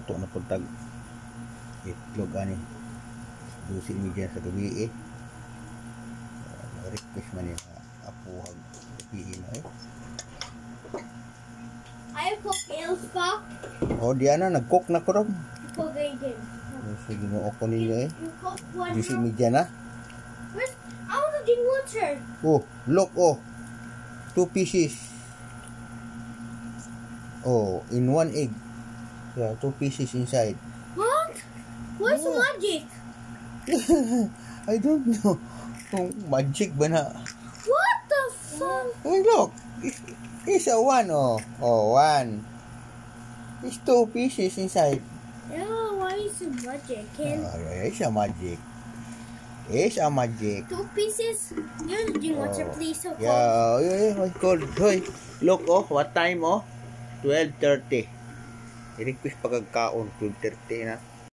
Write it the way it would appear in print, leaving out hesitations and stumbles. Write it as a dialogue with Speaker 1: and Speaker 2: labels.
Speaker 1: luto na puntag itlog ani 12:30 sa gabi request man yung apuhag gabi na
Speaker 2: I cook Ilska.
Speaker 1: Oh, di ana nag-cook na ko ron.
Speaker 2: Cook again.
Speaker 1: Sige mo ako ninyo
Speaker 2: You cook one.
Speaker 1: 12:30 na.
Speaker 2: Where's I want to drink water.
Speaker 1: Oh, look, oh. 2 pieces. Oh, in 1 egg. Yeah, 2 pieces inside.
Speaker 2: What? What's the magic?
Speaker 1: I don't know. Oh, magic ba na?
Speaker 2: What the fuck?
Speaker 1: Oh, look. It's a 1, oh. Oh, 1. It's 2 pieces inside.
Speaker 2: Yeah, why is it magic?
Speaker 1: It's a magic. It's a magic.
Speaker 2: 2 pieces? You drink water, please. So cold.
Speaker 1: Yeah, it's cold. Hoy, look, oh, what time, oh? 12:30. I-request pagkakaon, 12:30 na.